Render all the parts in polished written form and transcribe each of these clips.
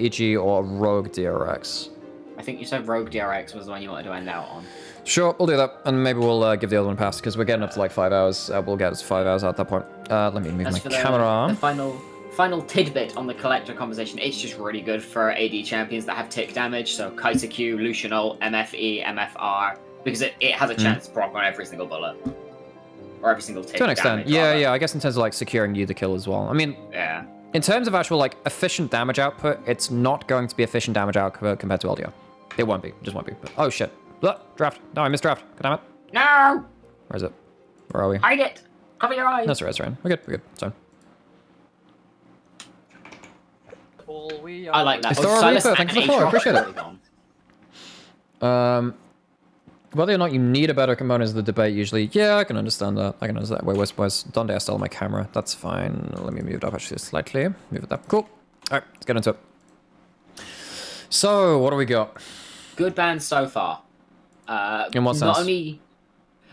EG or Rogue DRX. I think you said Rogue DRX was the one you wanted to end out on. Sure, we'll do that, and maybe we'll give the other one a pass because we're getting up to like 5 hours. We'll get us 5 hours at that point. Let me move my camera. The final tidbit on the collector conversation. It's just really good for AD champions that have tick damage. So Kaiser Q, Lucian ult, MFE, MFR, because it has a chance to proc on every single bullet or every single tick. To an extent, damage, yeah. I guess in terms of like securing you the kill as well. I mean, yeah. In terms of actual like efficient damage output, it's not going to be efficient damage output compared to LDO. It won't be. It just won't be. But, oh shit. Draft. No, I missed draft. God damn it. No! Where is it? Where are we? Hide it! Cover your eyes! That's right. We're good. It's fine. I like that. It's Thor Reaper. Thanks for the follow. Appreciate it. Whether or not you need a better component is the debate usually. Yeah, I can understand that. Wait, where's Donde? I stole my camera. That's fine. Let me move it up actually slightly. Move it up. Cool. Alright, let's get into it. So, what do we got? Good band so far. In what sense? Not only...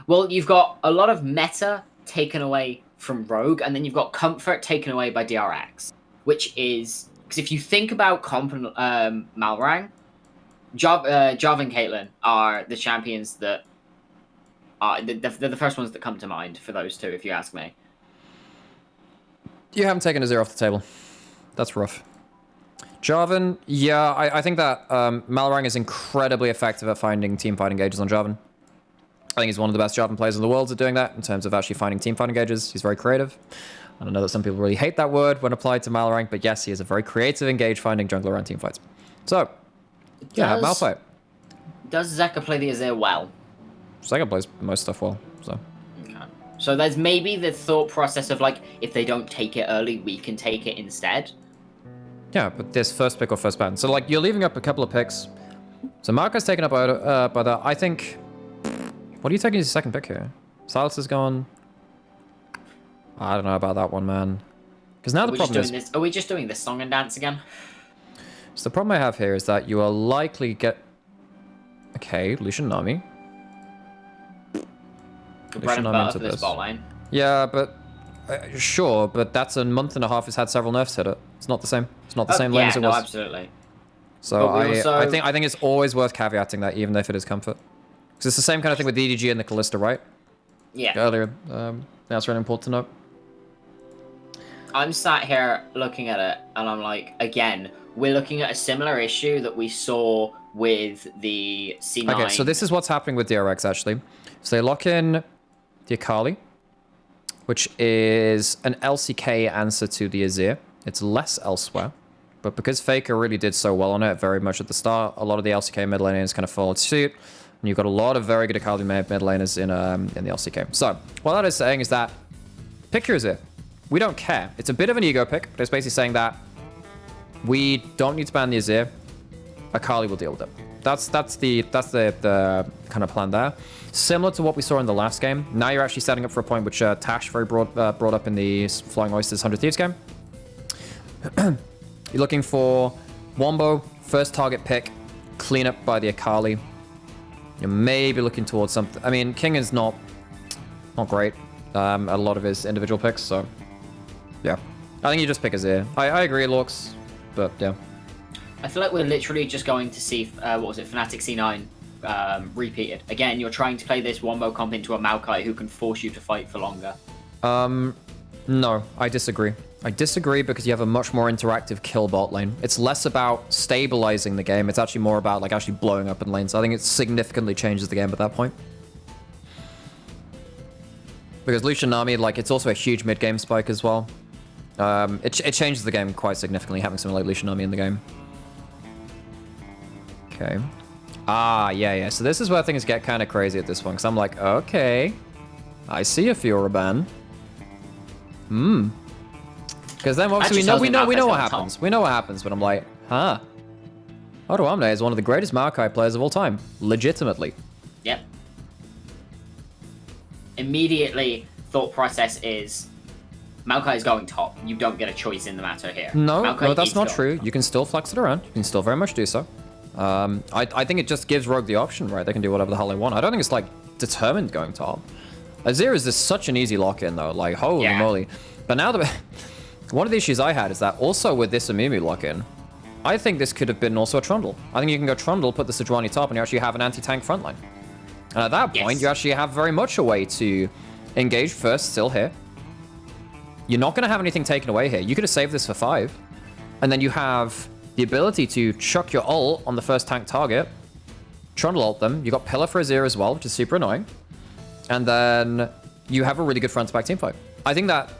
Well, you've got a lot of meta taken away from Rogue, and then you've got comfort taken away by DRX. Which is... Because if you think about Malrang, Jarvan and Caitlyn are the champions that... They're the first ones that come to mind for those two, if you ask me. You haven't taken a 0 off the table. That's rough. Jarvan, yeah, I think that Malrang is incredibly effective at finding teamfight engages on Jarvan. I think he's one of the best Jarvan players in the world at doing that in terms of actually finding teamfight engages. He's very creative. I don't know that some people really hate that word when applied to Malrang, but yes, he is a very creative engage finding jungler around teamfights. So, yeah, Malphite. Does Zeka play the Azir well? Zeka plays most stuff well, so. Okay. So there's maybe the thought process of like, if they don't take it early, we can take it instead. Yeah, but there's first pick or first ban. So, like, you're leaving up a couple of picks. So, Marco's taken up by that. I think... What are you taking as your second pick here? Silas is gone. I don't know about that one, man. Because now the problem is... Are we just doing this song and dance again? So, the problem I have here is that you are likely get... Okay, Lucian Nami. Bread and butter for this bot lane. Yeah, but... sure, but that's a month and a half has had several nerfs hit it. It's not the same. It's not the same lane as it was. Yeah, absolutely. So I think it's always worth caveating that, even if it is comfort. Because it's the same kind of thing with DDG and the Callista, right? Yeah. Earlier. That's really important to note. I'm sat here looking at it, and I'm like, again, we're looking at a similar issue that we saw with the C9. Okay, so this is what's happening with DRX, actually. So they lock in the Akali, which is an LCK answer to the Azir. It's less elsewhere. But because Faker really did so well on it very much at the start, a lot of the LCK mid laners kind of followed suit. And you've got a lot of very good Akali mid laners in the LCK. So, what that is saying is that, pick your Azir. We don't care. It's a bit of an ego pick, but it's basically saying that we don't need to ban the Azir. Akali will deal with it. That's the kind of plan there. Similar to what we saw in the last game. Now you're actually setting up for a point which Tash very brought up in the Flying Oysters 100 Thieves game. You're looking for Wombo, first target pick, clean up by the Akali. You're maybe looking towards something. I mean, King is not great. A lot of his individual picks, so yeah. I think you just pick Azir. I agree, Lorx, but yeah. I feel like we're literally just going to see, what was it, Fnatic C9 repeated. Again, you're trying to play this Wombo comp into a Maokai who can force you to fight for longer. No, I disagree. I disagree because you have a much more interactive kill bot lane. It's less about stabilizing the game. It's actually more about like actually blowing up in lanes. I think it significantly changes the game at that point. Because Lucian Nami, like, it's also a huge mid-game spike as well. It changes the game quite significantly having someone like Lucian Nami in the game. Okay. Ah, yeah. So this is where things get kind of crazy at this one. Because I'm like, okay. I see a Fiora ban. Because then obviously we know what happens. We know what happens, but I'm like, huh. Odoamne is one of the greatest Maokai players of all time. Legitimately. Yep. Immediately, thought process is, Maokai is going top. You don't get a choice in the matter here. No, that's not true. You can still flex it around. You can still very much do so. I think it just gives Rogue the option, right? They can do whatever the hell they want. I don't think it's, like, determined going top. Azir is just such an easy lock-in, though. Like, holy moly. But now, one of the issues I had is that also with this Amumu lock-in, I think this could have been also a Trundle. I think you can go Trundle, put the Sejuani top, and you actually have an anti-tank frontline. And at that point, you actually have very much a way to engage first, still here. You're not going to have anything taken away here. You could have saved this for 5. And then you have the ability to chuck your ult on the first tank target. Trundle ult them. You got Pillar for Azir as well, which is super annoying. And then you have a really good front-to-back teamfight. I think that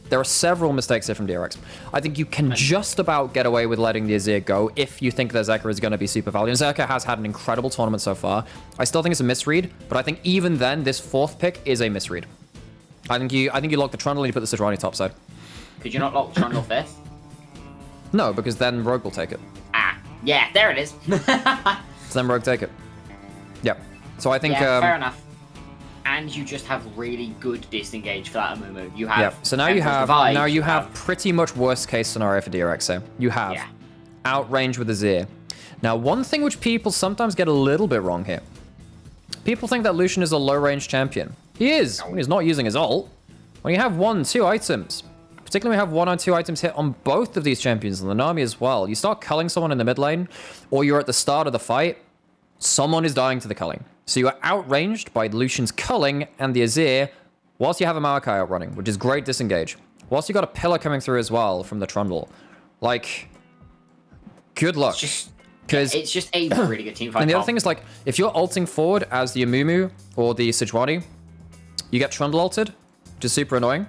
there are several mistakes here from DRX. I think you can just about get away with letting the Azir go if you think that Zeka is going to be super valuable. And Zeka has had an incredible tournament so far. I still think it's a misread, but I think even then, this 4th pick is a misread. I think you lock the Trundle and you put the Sejuani topside. Could you not lock Trundle 5th? No, because then Rogue will take it. Ah, yeah, there it is. So then Rogue take it. Yep. So I think... Yeah, fair enough. And you just have really good disengage for that Amumu. You have... Yeah, so now you have pretty much worst case scenario for DRX here. You have outrange with Azir. Now, one thing which people sometimes get a little bit wrong here. People think that Lucian is a low-range champion. He is, when he's not using his ult. When you have 1, 2 items, particularly when you have 1 or 2 items hit on both of these champions, and the Nami as well, you start culling someone in the mid lane, or you're at the start of the fight, someone is dying to the culling. So you are outranged by Lucian's culling and the Azir, whilst you have a Maokai outrunning, which is great disengage. Whilst you got a pillar coming through as well from the Trundle. Like, good luck. It's just a really good team fight. And the other thing is, like, if you're ulting forward as the Amumu or the Sejuani, you get Trundle ulted, which is super annoying.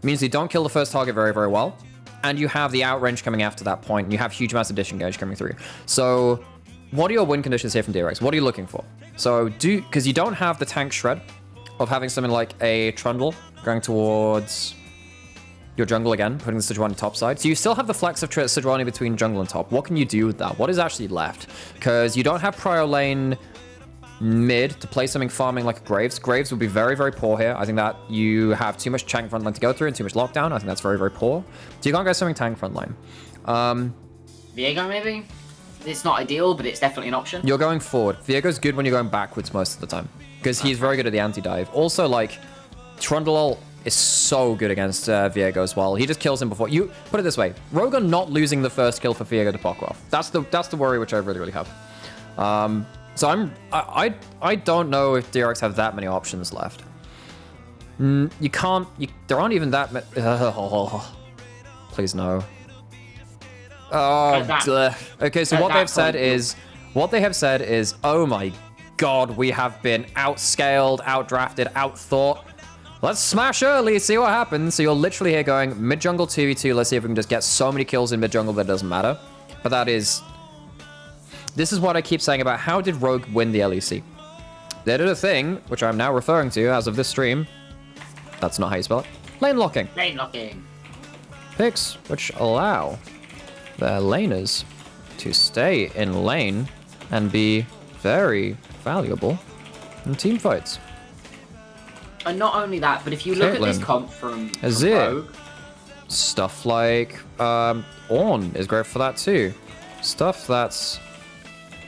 It means you don't kill the first target very, very well. And you have the outrange coming after that point, and you have huge amounts of disengage coming through. So, what are your win conditions here from DRX? What are you looking for? So, because you don't have the tank shred of having something like a Trundle going towards your jungle again, putting the Sejuani top side. So you still have the flex of Sejuani between jungle and top. What can you do with that? What is actually left? Because you don't have prio lane mid to play something farming like Graves. Graves would be very, very poor here. I think that you have too much tank front line to go through and too much lockdown. I think that's very, very poor. So you can't go something tank front line. Viego, maybe? It's not ideal, but it's definitely an option. You're going forward. Viego's good when you're going backwards most of the time. Because he's very good at the anti-dive. Also, like, Trundle ult is so good against Viego as well. He just kills him before... You put it this way. Rogue are not losing the first kill for Viego to Pock off. That's the worry which I really, really have. So I don't know if DRX have that many options left. You can't... there aren't even that many... please no. Oh, okay, so what they've said is... What they have said is, oh my god, we have been outscaled, outdrafted, outthought. Let's smash early, see what happens. So you're literally here going mid-jungle 2v2. Let's see if we can just get so many kills in mid-jungle that it doesn't matter. But that is... This is what I keep saying about how did Rogue win the LEC. They did a thing, which I'm now referring to as of this stream. That's not how you spell it. Lane locking. Lane locking. Picks which allow their laners to stay in lane and be very valuable in team fights. And not only that, but if you look at this comp from Rogue... Stuff like Ornn is great for that too. Stuff that's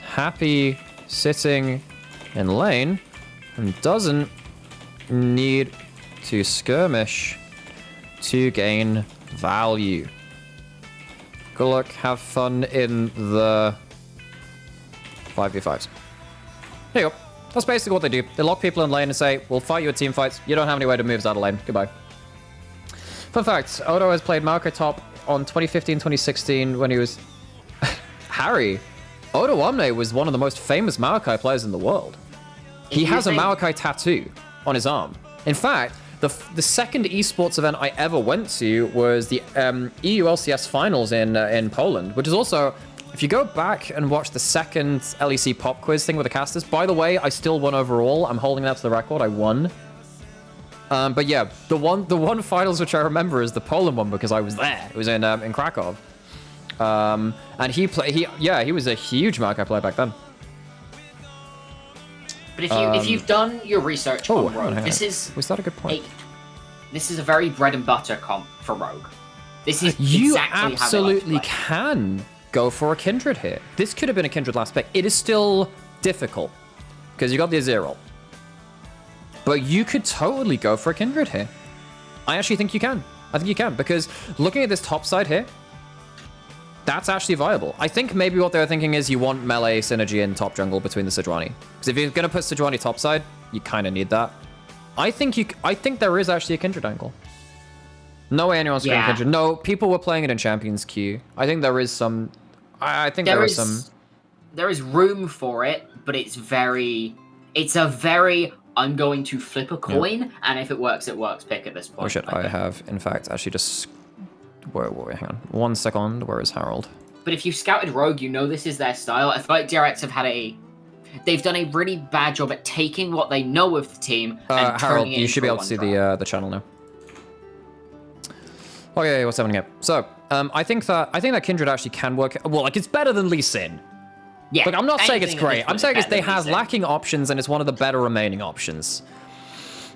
happy sitting in lane and doesn't need to skirmish to gain value. Good luck, have fun in the 5v5s. There you go. That's basically what they do. They lock people in lane and say, we'll fight you at team fights. You don't have any way to move out of lane. Goodbye. Fun fact, Odo has played Maokai top on 2015-2016 when he was... Harry. Odoamne was one of the most famous Maokai players in the world. He has a Maokai tattoo on his arm. In fact, the second esports event I ever went to was the EU LCS finals in Poland, which is also... If you go back and watch the second LEC pop quiz thing with the casters, by the way, I still won overall. I'm holding that to the record. I won. But yeah, the one finals which I remember is the Poland one because I was there. It was in Krakow. And he was a huge Maokai player back then. But if you've done your research on Rogue, was that a good point? This is a very bread and butter comp for Rogue. This is you exactly absolutely how can go for a Kindred here. This could have been a Kindred last pick. It is still difficult because you got the Azir ult. But you could totally go for a Kindred here. I actually think you can. I think you can because looking at this top side here, that's actually viable. I think maybe what they're thinking is you want melee synergy in top jungle between the Sejuani. Because if you're going to put Sejuani topside, you kind of need that. I think there is actually a Kindred angle. No way anyone's screaming Kindred. No, people were playing it in Champions Queue. I think there is some... I think there is some... There is room for it, but it's a very... I'm going to flip a coin, and if it works pick at this point. Oh shit, I have, in fact, actually just... Wait, hang on. 1 second, where is Harold? But if you scouted Rogue, you know this is their style. I feel like DRX have had they've done a really bad job at taking what they know of the team and Harold, turning it you should be able to see the channel now. Okay, what's happening here? So, I think that Kindred actually can work. Well, like, it's better than Lee Sin. Yeah. Like, I'm not saying it's great. I'm saying they have Sin. lacking options, and it's one of the better remaining options.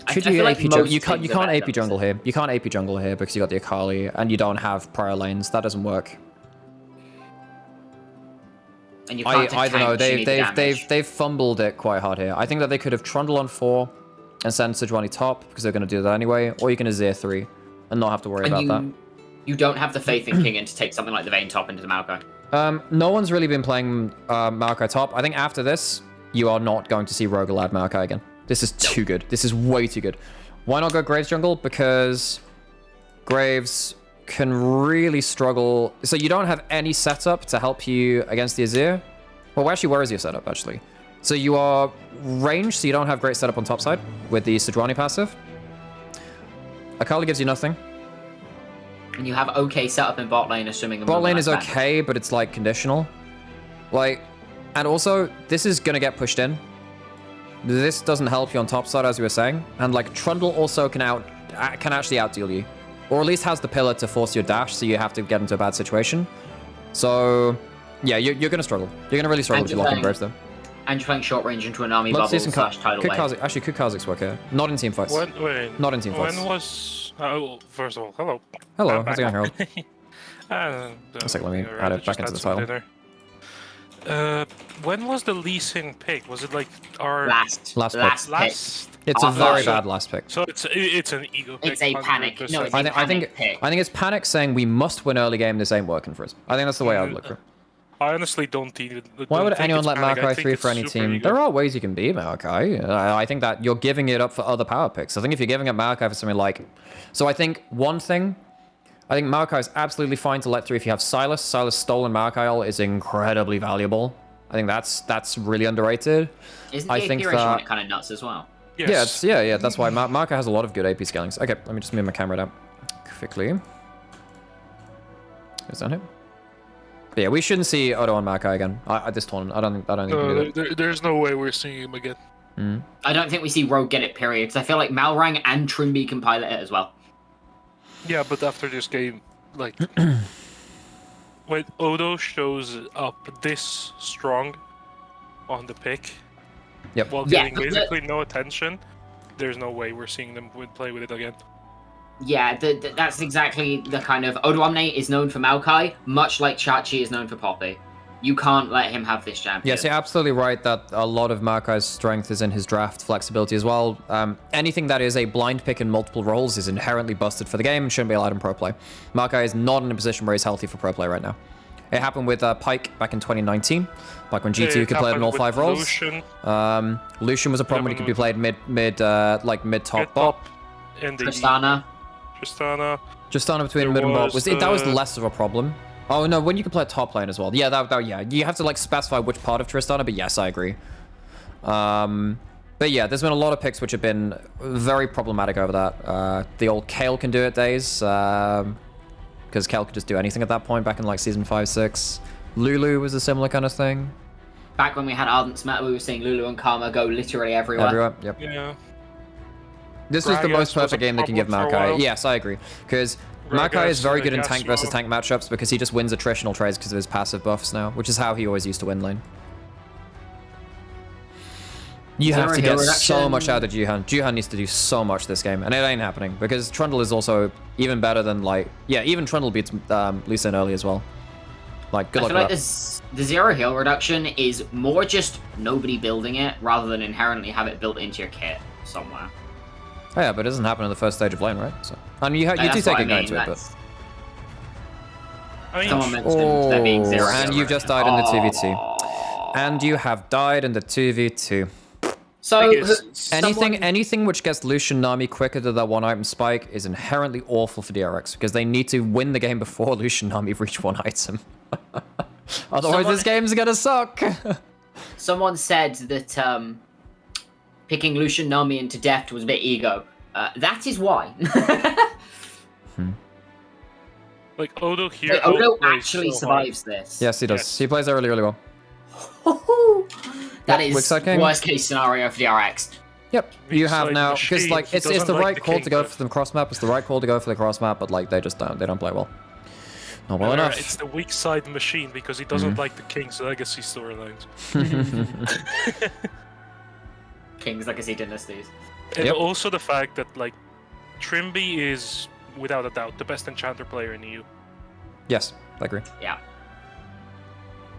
Could I you feel AP like jungle? most You can't things are AP better jungle than here. You can't AP jungle here because you got the Akali, and you don't have prior lanes. That doesn't work. And you can't I don't know. damage. They've fumbled it quite hard here. I think that they could have Trundle on 4 and send Sejuani top because they're going to do that anyway, or you can Azir 3 and not have to worry about that. You don't have the faith in King to take something like the Vayne top into the Maokai. No one's really been playing Maokai top. I think after this, you are not going to see Rogue allowed Maokai again. This is too good. This is way too good. Why not go Graves jungle? Because Graves can really struggle. So you don't have any setup to help you against the Azir. Well, actually, where is your setup, actually? So you are ranged, so you don't have great setup on top side with the Sejuani passive. Akali gives you nothing. And you have okay setup in bot lane, assuming the bot lane is okay, but it's like conditional. Like, and also, this is gonna get pushed in. This doesn't help you on top side, as you were saying. And like, Trundle also can actually outdeal you. Or at least has the pillar to force your dash, so you have to get into a bad situation. So, yeah, you're gonna struggle. You're gonna really struggle if you lock in Graves, though. And you're playing short range into an army bubble / tidal wave. Actually, could Kha'Zix work here? Not in team fights. Not in team fights. When was... first of all, hello. Hello, how's it going, Harold? One second, let me add it back into the title. When was the Lee Sin pick? Was it like our... Last pick. It's a very bad last pick. So it's an ego pick. It's a panic. 100%. No, it's a panic pick. I think it's panic saying we must win early game, this ain't working for us. I think that's the way I would look for it. I honestly don't think... Why would anyone let Maokai 3 for any team? There are ways you can beat Maokai. I think that you're giving it up for other power picks. I think if you're giving up Maokai for something like... So I think one thing... I think Maokai is absolutely fine to let through if you have Silas. Silas stolen Maokai ult is incredibly valuable. I think that's really underrated. Isn't the AP ratio kind of nuts as well? Yes. Yeah, that's why Maokai has a lot of good AP scalings. Okay, let me just move my camera down quickly. Is that it? But yeah, we shouldn't see Odo on Maokai again at this tournament. I don't think we can do that. There's no way we're seeing him again. I don't think we see Rogue get it, period, because I feel like Malrang and Trimby can pilot it as well. Yeah, but after this game, like... when Odo shows up this strong on the pick, while getting basically no attention, there's no way we're seeing them play with it again. Yeah, that's exactly the kind of... Odoamne is known for Maokai, much like Chachi is known for Poppy. You can't let him have this champion. Yes, you're absolutely right that a lot of Maokai's strength is in his draft flexibility as well. Anything that is a blind pick in multiple roles is inherently busted for the game and shouldn't be allowed in pro play. Maokai is not in a position where he's healthy for pro play right now. It happened with Pyke back in 2019, back when G2 could play it in all 5 roles. Lucian was a problem when he could be played mid-top bot. Tristana between mid and bot. That was less of a problem. Oh no, when you can play top lane as well. Yeah, yeah. You have to like specify which part of Tristana, but yes, I agree. But yeah, there's been a lot of picks which have been very problematic over that. The old Kayle can do it days, because Kayle could just do anything at that point back in like season 5, 6. Lulu was a similar kind of thing. Back when we had Ardent's meta, we were seeing Lulu and Karma go literally everywhere. Yep. Yeah. This is the most perfect game they can give Maokai. Yes, I agree. Because Maokai is very good in tank versus tank matchups because he just wins attritional trades because of his passive buffs now, which is how he always used to win lane. You have to get so much out of Jihan. Jihan needs to do so much this game, and it ain't happening because Trundle is also even better than like... Yeah, even Trundle beats Lee Sin early as well. Like, good luck with that. I feel like the zero heal reduction is more just nobody building it rather than inherently have it built into your kit somewhere. Oh yeah, but it doesn't happen in the first stage of lane, right? So, and you do take Ignite to it, but... I mean, Someone mentioned there being 0. And you've just died in the 2v2. And you have died in the 2v2. So Anything which gets Lucian Nami quicker to that 1-item spike is inherently awful for DRX because they need to win the game before Lucian Nami reach 1 item. Otherwise, this game's gonna suck. Someone said that picking Lucian Nami into Deft was a bit ego. That is why. Like Odo here. Odo actually survives this. Yes, he does. Yes. He plays that really, really well. That is worst case scenario for DRX. Yep, you have now because like it's the right call to go for the cross map. It's the right call to go for the cross map, but like they don't play well. Not well enough. It's the weak side machine because he doesn't like the King's Legacy storylines. King's Legacy dynasties. And also the fact that like Trimby is without a doubt the best enchanter player in EU. Yes, I agree. Yeah.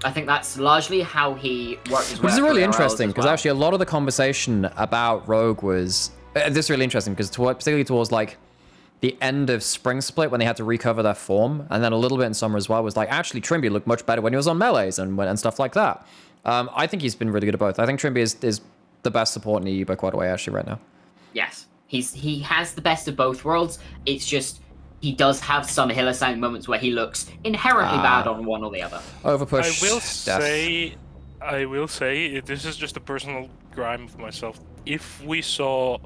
I think that's largely how he worked his way. Which is really interesting because actually a lot of the conversation about Rogue was this is really interesting because particularly towards like the end of Spring Split when they had to recover their form, and then a little bit in Summer as well, was like actually Trimby looked much better when he was on melees and stuff like that. I think he's been really good at both. I think Trimby is the best support in EU by quite a way actually right now. Yes, he has the best of both worlds. It's just he does have some Hylissang moments where he looks inherently bad on one or the other. Overpush. I will say this is just a personal grime of myself. If we saw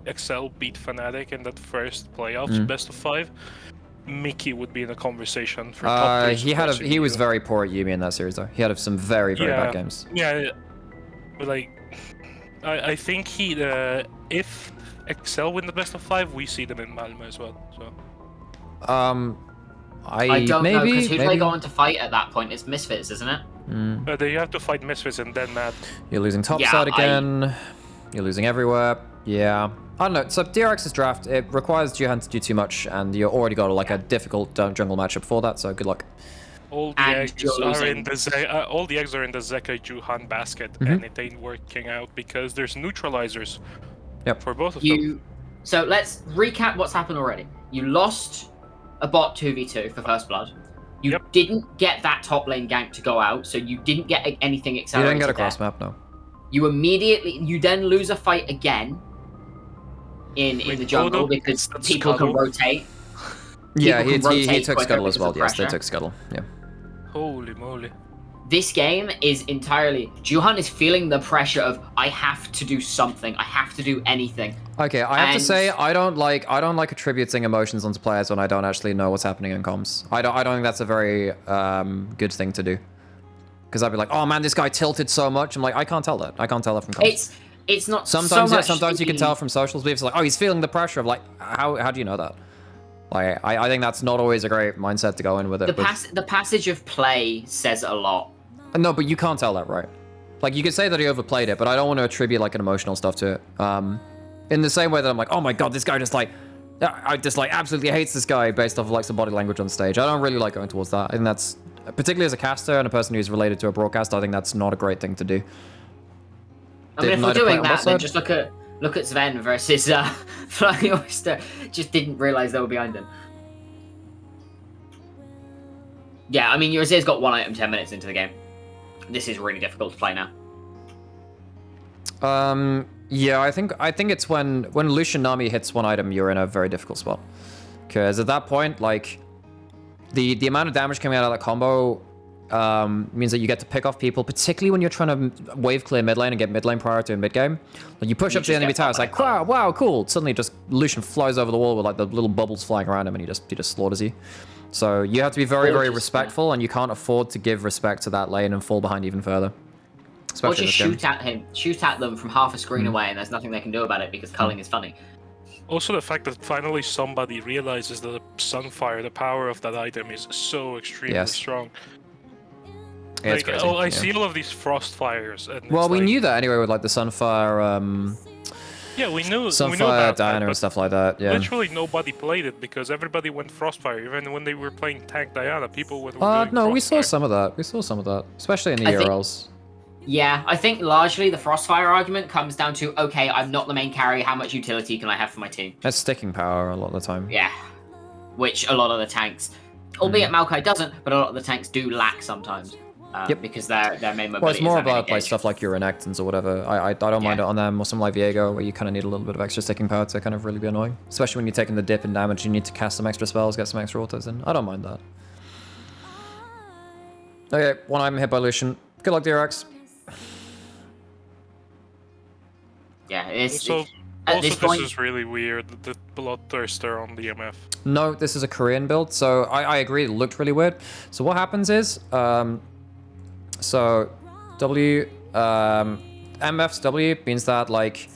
Excel beat Fnatic in that first playoffs, best of 5, Mickey would be in a conversation for top 3. He was very poor at Yuumi in that series though. He had some very bad games. Yeah, but like I think if Excel win the best of 5, we see them in Malmö as well. So I don't know because who do they go on to fight at that point? It's Misfits, isn't it? They have to fight Misfits and then Mad. You're losing topside again. You're losing everywhere. Yeah. I don't know. So DRX's draft, it requires Juhan to do too much, and you already got like a difficult jungle matchup for that. So good luck. All the eggs are in the Zeka Juhan basket, and it ain't working out because there's neutralizers. For both of them. So let's recap what's happened already. You lost a bot 2v2 for First Blood. You didn't get that top lane gank to go out, so you didn't get anything accelerated. You didn't get a cross map, no. You then lose a fight again in the jungle because people can rotate. Yeah, he took Scuttle as well. Yes, they took Scuttle. Yeah. Holy moly. This game is entirely... Juhan is feeling the pressure of, I have to do something. I have to do anything. Okay, I have to say, I don't like attributing emotions onto players when I don't actually know what's happening in comms. I don't think that's a very good thing to do. Because I'd be like, oh man, this guy tilted so much. I'm like, I can't tell that. I can't tell that from comms. It's not sometimes, so much sometimes you can tell from socials. People like, oh, he's feeling the pressure of like, how do you know that? Like, I think that's not always a great mindset to go in with it. The passage of play says a lot. No, but you can't tell that, right? Like, you could say that he overplayed it, but I don't want to attribute, like, an emotional stuff to it. In the same way that I'm like, oh my god, this guy just, like... I just, like, absolutely hates this guy based off of, like, some body language on stage. I don't really like going towards that. I think that's... Particularly as a caster and a person who's related to a broadcast, I think that's not a great thing to do. I mean, if we're doing that, then just look at Sven versus Flying Oyster. Just didn't realize they were behind him. Yeah, I mean, Yorzir's got 1 item 10 minutes into the game. This is really difficult to play now. Yeah, I think it's when Lucian Nami hits 1 item, you're in a very difficult spot. Because at that point, like, the amount of damage coming out of that combo means that you get to pick off people, particularly when you're trying to wave clear mid lane and get mid lane priority in mid game. Like, you push up to the enemy tower, it's like, wow, cool. Suddenly, just Lucian flies over the wall with like the little bubbles flying around him, and he just slaughters you. So you have to be very, very respectful, and you can't afford to give respect to that lane and fall behind even further. Or just shoot at them from half a screen away, and there's nothing they can do about it because culling is funny. Also, the fact that finally somebody realizes that Sunfire, the power of that item, is so extremely strong. Yeah, it's crazy. I see all of these frost fires. And well, we knew that anyway with like the Sunfire. Yeah, we knew Sunfire, Diana, and stuff like that. Yeah. Literally nobody played it because everybody went Frostfire. Even when they were playing tank Diana, people were. No, we saw some of that. We saw some of that, especially in the ERLs. Yeah, I think largely the Frostfire argument comes down to, okay, I'm not the main carry. How much utility can I have for my team? That's sticking power a lot of the time. Yeah, which a lot of the tanks Albeit Maokai doesn't, but a lot of the tanks do lack sometimes. Because their main mobility Well, it's more is about like stuff like your Renekton's or whatever. I don't mind it on them, or something like Viego, where you kind of need a little bit of extra sticking power to kind of really be annoying. Especially when you're taking the dip in damage, you need to cast some extra spells, get some extra autos in. I don't mind that. Okay, one item hit by Lucian. Good luck, DRX. Yeah, it's... So, at also, this point, this is really weird, the Bloodthirster on the MF. No, this is a Korean build, so I agree, it looked really weird. So what happens is, so MF's W means that, like,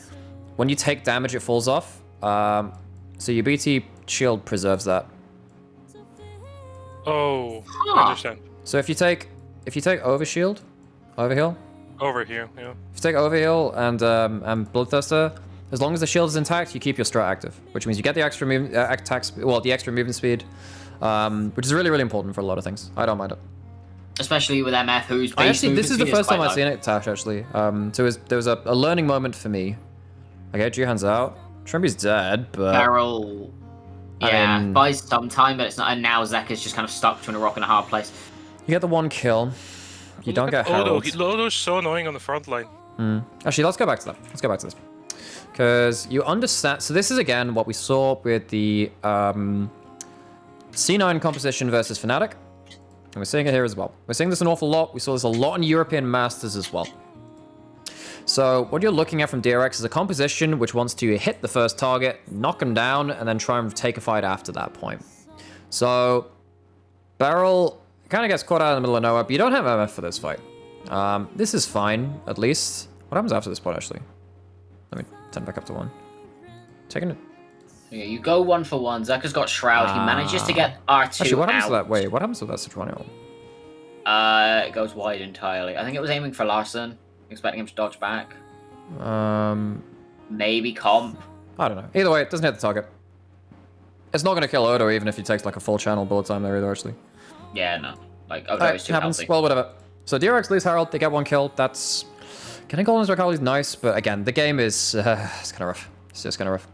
when you take damage, it falls off. So your BT shield preserves that. Oh, I understand. So if you take overheal, Overheal, yeah. if you take overheal and Bloodthirster, as long as the shield is intact, you keep your strat active, which means you get the extra the extra movement speed, which is really, really important for a lot of things. I don't mind it. Especially with MF, who's actually, this is the first time I've seen it, Tash, actually. So there was a learning moment for me. Okay, Juhan's out. Trimby's dead, but... Barrel... Yeah, buys some time, but it's not... And now Zekka's just kind of stuck between a rock and a hard place. You get the one kill. You don't get Herald. Odo's so annoying on the front line. Actually, let's go back to that. Let's go back to this. Because you understand... So this is, again, what we saw with the C9 composition versus Fnatic. And we're seeing it here as well. We're seeing this an awful lot. We saw this a lot in European Masters as well. So what you're looking at from DRX is a composition which wants to hit the first target, knock him down, and then try and take a fight after that point. So Beryl kind of gets caught out in the middle of nowhere, but you don't have MF for this fight. This is fine, at least. What happens after this point, actually? Let me turn back up to 1. Taking it. Yeah, you go 1 for 1. Zekka's got Shroud. He manages to get R2 actually, what happens out. to that? Wait, what happens to that Citronial? It goes wide entirely. I think it was aiming for Larson, expecting him to dodge back. Maybe comp. I don't know. Either way, it doesn't hit the target. It's not going to kill Odo, even if he takes like a full channel bullet time there either, actually. Yeah, no. Like, Odo is too healthy. Well, whatever. So DRX leaves Herald, they get 1 kill. That's... Getting Golden's Recall is nice, but again, the game is... it's kind of rough. It's just kind of rough.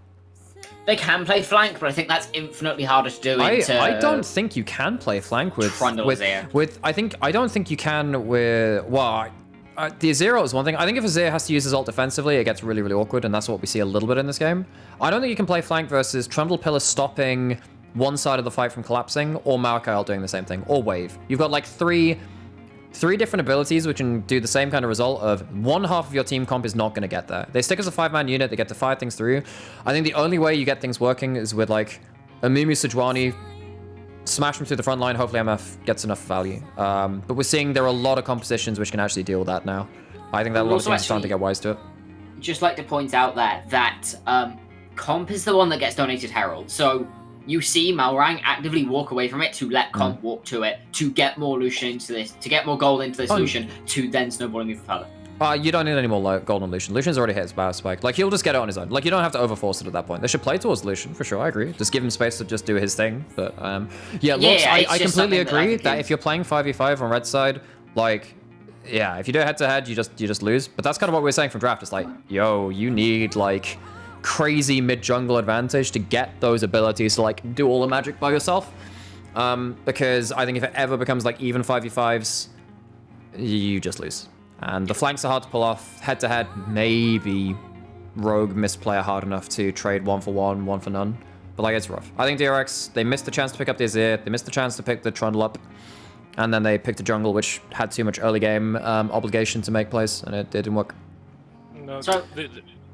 They can play flank, but I think that's infinitely harder to do. I don't think you can play flank with I don't think you can with the Azir is one thing. I think if Azir has to use his ult defensively, it gets really, really awkward, and that's what we see a little bit in this game. I don't think you can play flank versus Trundle Pillar stopping one side of the fight from collapsing, or Maokai doing the same thing, or Wave. You've got like three different abilities which can do the same kind of result of one half of your team comp is not going to get there. They stick as a 5-man unit, they get to fire things through. I think the only way you get things working is with like a Mumu Sejuani, smash them through the front line, hopefully MF gets enough value. But we're seeing there are a lot of compositions which can actually deal with that now. I think that a lot of teams are starting to get wise to it. Just like to point out that comp is the one that gets donated Herald. So you see Malrang actively walk away from it to let comp walk to it, to get more Lucian into this, to get more gold into this Lucian, to then snowballing me for further. You don't need any more gold on Lucian. Lucian's already hit his power spike. Like, he'll just get it on his own. Like, you don't have to overforce it at that point. They should play towards Lucian, for sure, I agree. Just give him space to just do his thing. But, yeah, Lux, I completely agree that if you're playing 5v5 on red side, like, yeah, if you do it head-to-head, you just lose. But that's kind of what we were saying from draft. It's like, yo, you need, like, crazy mid-jungle advantage to get those abilities to, like, do all the magic by yourself. Because I think if it ever becomes, like, even 5v5s, you just lose. And the flanks are hard to pull off. Head-to-head, maybe Rogue misplayer hard enough to trade 1 for 1, 1 for none. But, like, it's rough. I think DRX, they missed the chance to pick up the Azir. They missed the chance to pick the Trundle up. And then they picked a jungle, which had too much early game obligation to make plays, and it didn't work. No,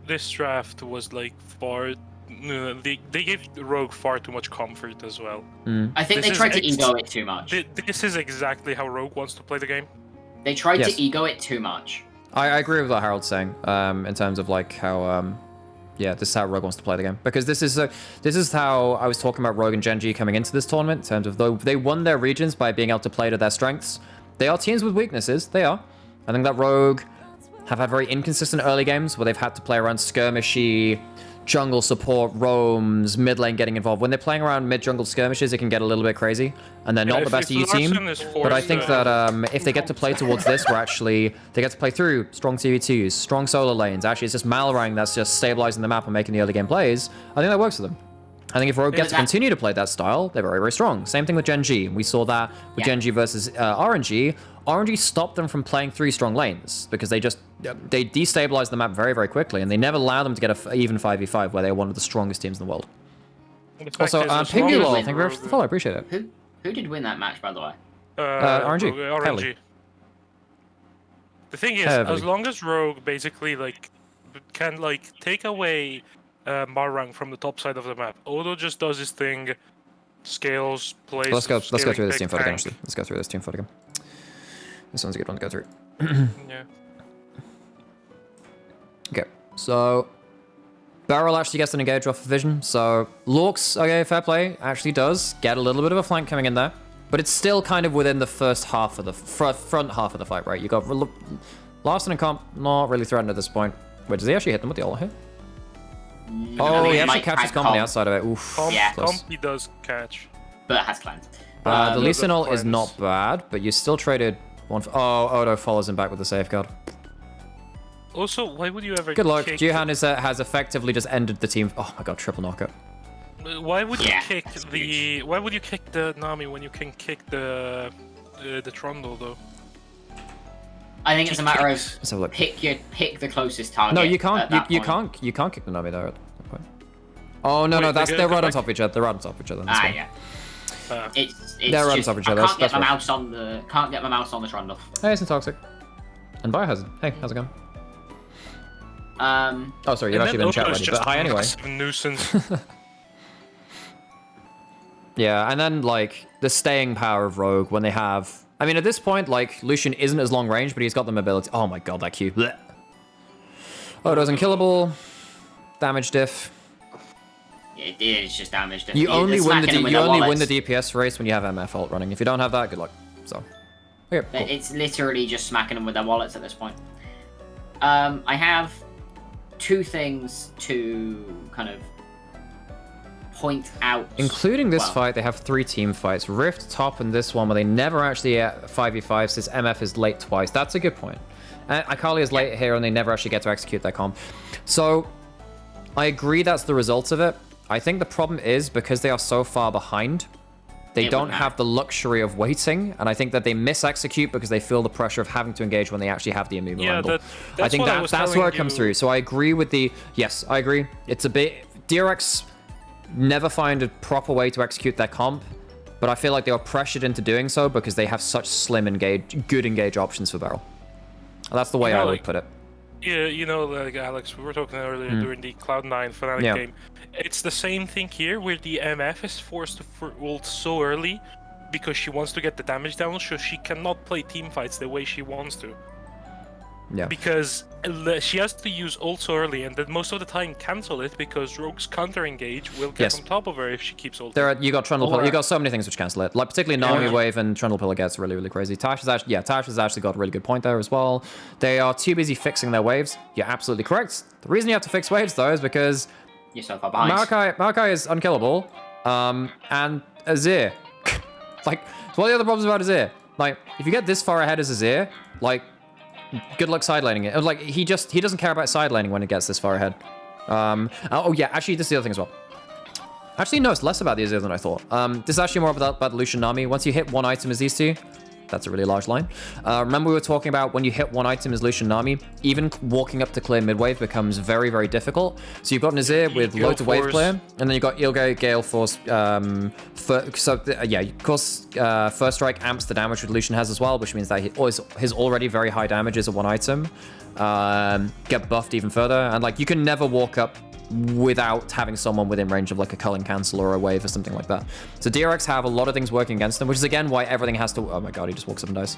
this draft was, like, far... They gave Rogue far too much comfort as well. I think they tried to ego it too much. This is exactly how Rogue wants to play the game. They tried to ego it too much. I agree with what Harold's saying, in terms of like how, yeah, this is how Rogue wants to play the game. Because this is how I was talking about Rogue and Genji coming into this tournament, in terms of though they won their regions by being able to play to their strengths. They are teams with weaknesses, they are. I think that Rogue have had very inconsistent early games where they've had to play around skirmishy, jungle support, roams, mid lane getting involved. When they're playing around mid-jungle skirmishes, it can get a little bit crazy, and they're not the best EU team. But I think that if they get to play towards this, where actually they get to play through strong CV2s, strong solo lanes, actually it's just Malrang that's just stabilizing the map and making the early game plays, I think that works for them. I think if Rogue gets to continue to play that style, they're very, very strong. Same thing with Gen G. We saw that with Gen G versus RNG. RNG stopped them from playing 3 strong lanes because they destabilized the map very, very quickly, and they never allowed them to get an even 5v5 where they're one of the strongest teams in the world. Also, Pingulol, thank you very much for the follow. I appreciate it. Who did win that match, by the way? RNG. RNG. The thing is, as long as Rogue basically can take away Marrang from the top side of the map, Odo just does his thing, scales, plays. Let's go through this team fight again. Actually, let's go through this team fight again. This one's a good one to go through. Yeah. Okay, so Barrel actually gets an engage off of Vision. So Lorx, okay, fair play, actually does get a little bit of a flank coming in there, but it's still kind of within the first half of the front half of the fight, right? You got Larson and Comp not really threatened at this point. Wait, does he actually hit them with the ult here? Oh, he actually catches Comp on the outside of it. Oof. Comp he does catch. But it has cleansed. The Lee Sin ult is not bad, but you still traded one for... Oh, Odo follows him back with the safeguard. Also, why would you ever Good luck. Jihan has effectively just ended the team. Oh my god, triple knockout. Why would you kick the... Why would you kick the Nami when you can kick the Trundle, though? I think it's a matter of pick the closest target. No, you can't. You can't kick the Nami there at that point. Oh no, no, they're right on top of each other. They're right on top of each other. Yeah. It's they're right on top of each other. I can't get my mouse on the Trundle. Hey, it's Toxic. And Biohazard. Hey, how's it going? Oh, sorry, you've actually been chat already, but hi anyway. Nuisance. Yeah, and then the staying power of Rogue when they have. I mean, at this point, Lucian isn't as long range, but he's got the mobility. Oh my god, that Q. Blech. Odo's unkillable. Damage diff. It is just damage diff. You only win the DPS race when you have MF ult running. If you don't have that, good luck. So, okay, cool. It's literally just smacking them with their wallets at this point. I have 2 things to kind of point out. Including this fight, they have 3 team fights. Rift, Top, and this one where they never actually get 5v5 since MF is late twice. That's a good point. And Akali is late here and they never actually get to execute their comp. So, I agree that's the result of it. I think the problem is because they are so far behind, they don't have the luxury of waiting, and I think that they mis-execute because they feel the pressure of having to engage when they actually have the immune bundle. I think that's where it comes through. So I agree with yes, I agree. It's a bit... DRX never find a proper way to execute their comp, but I feel like they were pressured into doing so because they have such slim good engage options for Barrel. That's the way I would put it. Yeah, Alex, we were talking earlier during the Cloud9 Fnatic game. It's the same thing here, where the MF is forced to ult so early because she wants to get the damage down, so she cannot play team fights the way she wants to. Yeah. Because she has to use ult so early, and then most of the time cancel it because Rogue's counter engage will get on top of her if she keeps ulting. You got Trundle Pillar. You got so many things which cancel it. Particularly Nami Wave and Trundle Pillar gets really, really crazy. Tash has actually got a really good point there as well. They are too busy fixing their waves. You're absolutely correct. The reason you have to fix waves though is because you're so far behind. Maokai is unkillable, and Azir. What are the other problems about Azir? If you get this far ahead as Azir, good luck side laning it. He doesn't care about side laning when it gets this far ahead. Oh yeah, actually this is the other thing as well. Actually, no, it's less about the Azir than I thought. This is actually more about Lucian Nami. Once you hit one item as these two, that's a really large line. Remember we were talking about when you hit one item as Lucian Nami, even walking up to clear mid-wave becomes very, very difficult. So you've got Nazir with loads of wave clear, and then you've got Ilge, Gale Force. Of course, First Strike amps the damage which Lucian has as well, which means that his already very high damages at one item get buffed even further. And you can never walk up without having someone within range of a culling cancel or a wave or something like that. So DRX have a lot of things working against them, which is again why everything has to... Oh my god, he just walks up and dies.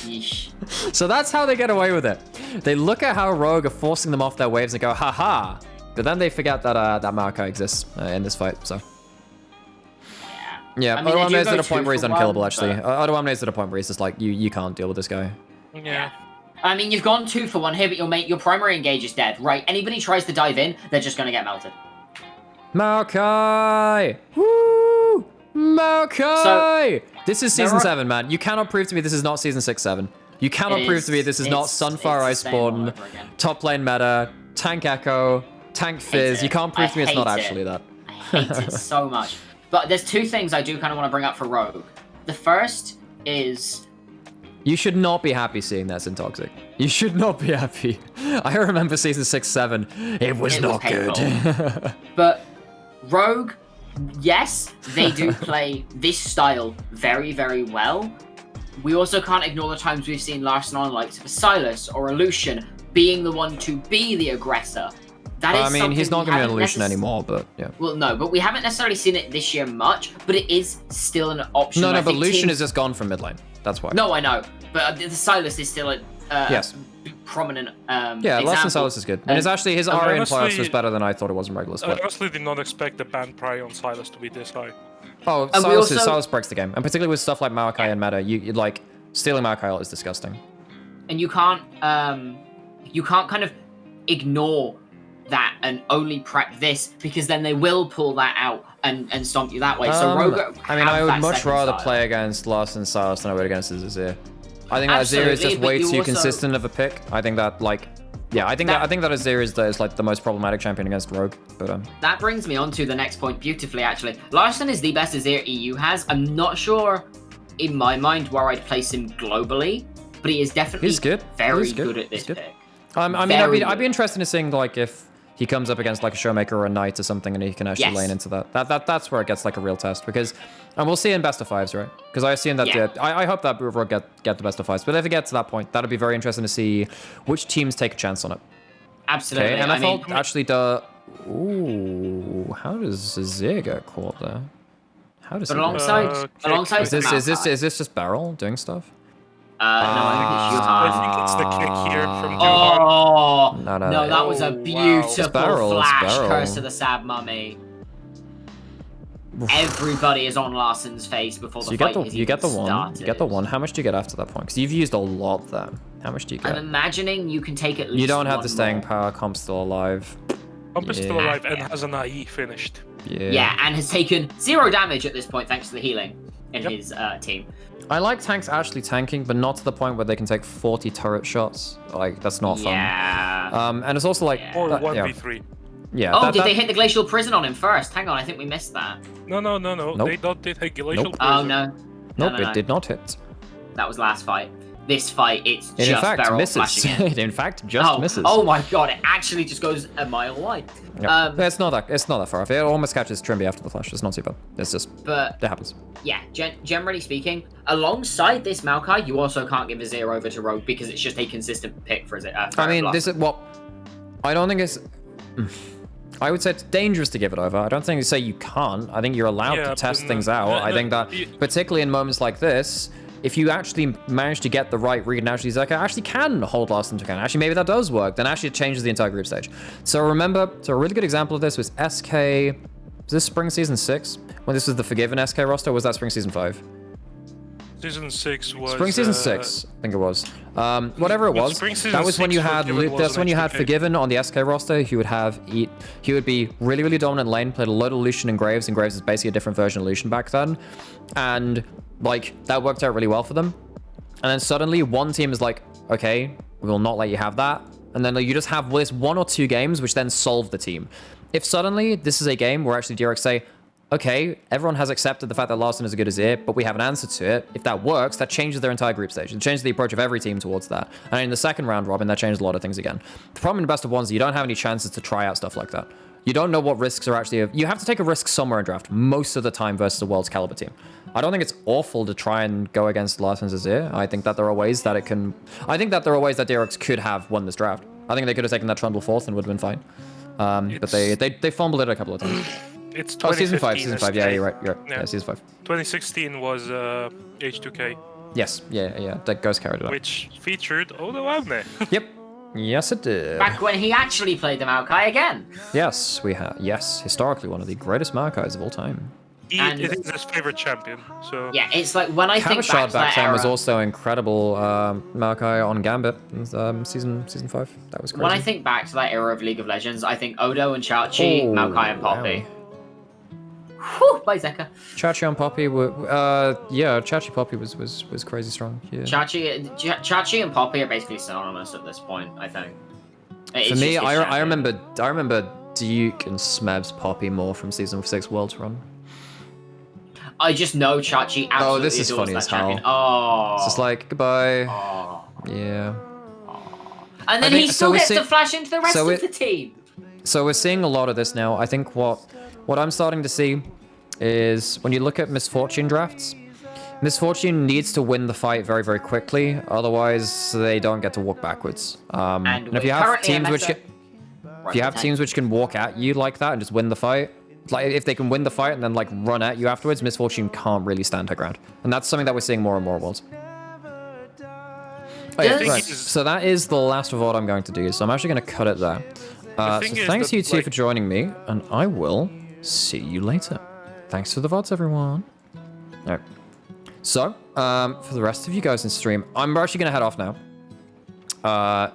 Yeesh. So that's how they get away with it. They look at how Rogue are forcing them off their waves and go, haha. But then they forget that that Maokai exists in this fight, so... Yeah, Odoamne is at a point where he's unkillable, actually. Odoamne is at a point where he's just you can't deal with this guy. Yeah. I mean, you've gone 2 for 1 here, but your primary engage is dead, right? Anybody tries to dive in, they're just going to get melted. Maokai! Woo! Maokai! So, this is Season 7, man. You cannot prove to me this is not Season 6-7. You cannot prove to me this is not Sunfire Iceborne, top lane meta, tank Echo, tank Fizz. You can't prove to me it's not actually that. hates it so much. But there's two things I do kind of want to bring up for Rogue. The first is... You should not be happy seeing that in Toxic. You should not be happy. I remember season 6, 7. It was not good. But Rogue, yes, they do play this style very, very well. We also can't ignore the times we've seen Larson on like Silas or Illusion being the one to be the aggressor. That is I mean, he's not going to be an Illusion anymore, but yeah. Well, no, but we haven't necessarily seen it this year much, but it is still an option. No, but Lucian is just gone from mid lane. That's why. No, I know, but the Silas is still a yes. prominent yeah, Larson Silas is good. And it's actually, his RA in playoffs was better than I thought it was in regular split. I honestly did not expect the ban pry on Silas to be this high. Oh, Silas breaks the game. And particularly with stuff like Maokai and meta, you like, stealing Maokai is disgusting. And you can't kind of ignore that and only prep this, because then they will pull that out and stomp you that way. So Rogue, I mean, I would much rather play against Larson Silas than I would against Azir. I think that Azir is just way too consistent of a pick. I think that, like, yeah, I think that Azir is like the most problematic champion against Rogue. But that brings me on to the next point beautifully, actually. Larson is the best Azir EU has. I'm not sure in my mind where I'd place him globally, but he is definitely very good at this pick. I mean, I'd be interested in seeing like if he comes up against like a Showmaker or a Knight or something, and he can actually lane into that. That's where it gets like a real test, because, and we'll see in best of fives, right? Because I assume that I hope that we'll get the best of fives. But if it gets to that point, that'll be very interesting to see which teams take a chance on it. Absolutely. Okay, and I thought actually ooh, how does Azir get caught there? How does? But alongside is this just Barrel doing stuff? No, I think it's the kick here from No, that was a beautiful flash curse to the Sad Mummy. Everybody is on Larson's face before the fight is You get the one. started. You get the one. How much do you get after that point? Because you've used a lot there. How much do you get? I'm imagining you can take at least. You don't have the staying power. Comp's still alive. Comp is still alive and has an IE finished. Yeah, and has taken 0 damage at this point thanks to the healing in his team. I like tanks actually tanking, but not to the point where they can take 40 turret shots. Like, that's not fun. Yeah. And it's also like... Or 1v3. Yeah. Oh, did they hit the Glacial Prison on him first? Hang on, I think we missed that. No. Nope. They don't hit Glacial Prison. Oh, no. Nope, it did not hit. That was last fight. This fight, it's it just barrel misses. flashing in. It in fact just misses. Oh my god, it actually just goes a mile wide. Yep. It's not that far off. It almost catches Trimby after the flash. It's not too bad. It's just, it happens. Yeah, generally speaking, alongside this Maokai, you also can't give Azir over to Rogue because it's just a consistent pick for Azir. I mean, this is what... I don't think it's... I would say it's dangerous to give it over. I don't think you say you can't. I think you're allowed to test things out. I think that, particularly in moments like this, if you actually manage to get the right read and actually Zeka actually can hold Larson to account, actually maybe that does work, then actually it changes the entire group stage. So remember, a really good example of this was SK, was this Spring Season 6? When this was the Forgiven SK roster, or was that Spring Season 5? Season 6 was... Spring Season 6, I think it was. Whatever it was, that was when you had Forgiven on the SK roster. He would be really, really dominant lane, played a load of Lucian and Graves is basically a different version of Lucian back then. And, like, that worked out really well for them. And then suddenly, one team is like, okay, we will not let you have that. And then you just have this 1 or 2 games, which then solve the team. If suddenly, this is a game where actually DRX say, okay, everyone has accepted the fact that Larson is as good as it, but we have an answer to it. If that works, that changes their entire group stage. It changes the approach of every team towards that. And in the second round robin, that changes a lot of things again. The problem in best of ones is you don't have any chances to try out stuff like that. You don't know what risks are actually... You have to take a risk somewhere in draft most of the time versus a World's caliber team. I don't think it's awful to try and go against Larson's Azir. I think that there are ways that it can... I think that there are ways that DRX could have won this draft. I think they could have taken that Trundle 4th and would have been fine. But they fumbled it a couple of times. It's season 5, yeah, you're right. Yeah, season 5. 2016 was H2K. Yes, yeah, that Ghost carried it up. Which featured Odoamne. Yep. Yes, it did. Back when he actually played the Maokai again. Yes, we have. Yes, historically one of the greatest Maokais of all time. It is his favorite champion, so... Yeah, it's like when I think back to that then era... was also incredible Maokai on Gambit in season 5. That was crazy. When I think back to that era of League of Legends, I think Odo and Chachi, Maokai and Poppy. Wow. Whew, bye Zeka. Chachi and Poppy were, Chachi Poppy was crazy strong. Yeah. Chachi and Poppy are basically synonymous at this point, I think. For me, I remember Duke and Smebs Poppy more from Season 6 Worlds Run. I just know Chachi absolutely Oh, this is adores funny that as hell. champion. Oh. It's just like, goodbye. Oh. Yeah. And then he still gets to flash into the rest of the team. So we're seeing a lot of this now. I think what I'm starting to see is when you look at Misfortune drafts, Misfortune needs to win the fight very, very quickly. Otherwise, they don't get to walk backwards. And if you have teams which can walk at you like that and just win the fight, like if they can win the fight and then like run at you afterwards, Misfortune can't really stand her ground. And that's something that we're seeing more and more Worlds. Oh, yeah, right. So that is the last of what I'm going to do. So I'm actually going to cut it there. So thanks you two for joining me, and I will see you later. Thanks for the VODs, everyone. All right. So, for the rest of you guys in stream, I'm actually going to head off now.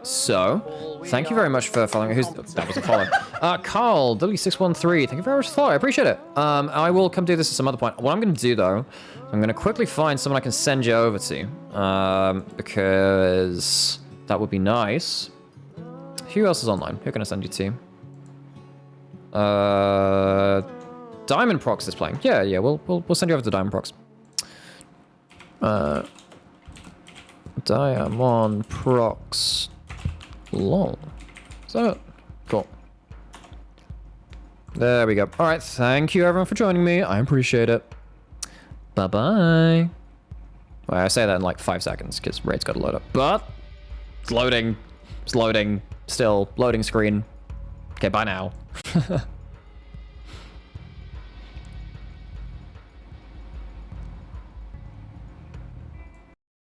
So, thank you very much for following. That wasn't following. Carl, W613, thank you very much for following. I appreciate it. I will come do this at some other point. What I'm going to do, though, I'm going to quickly find someone I can send you over to. Because that would be nice. Who else is online? Who can I send you to? Diamond Prox is playing. Yeah, we'll send you over to Diamond Prox. Diamond Prox. Lol. Is that it? Cool. There we go. Alright, thank you everyone for joining me. I appreciate it. Bye-bye. Well, I say that in like 5 seconds, because Raid's got to load up. But, it's loading. It's loading. Still, loading screen. Okay, bye now.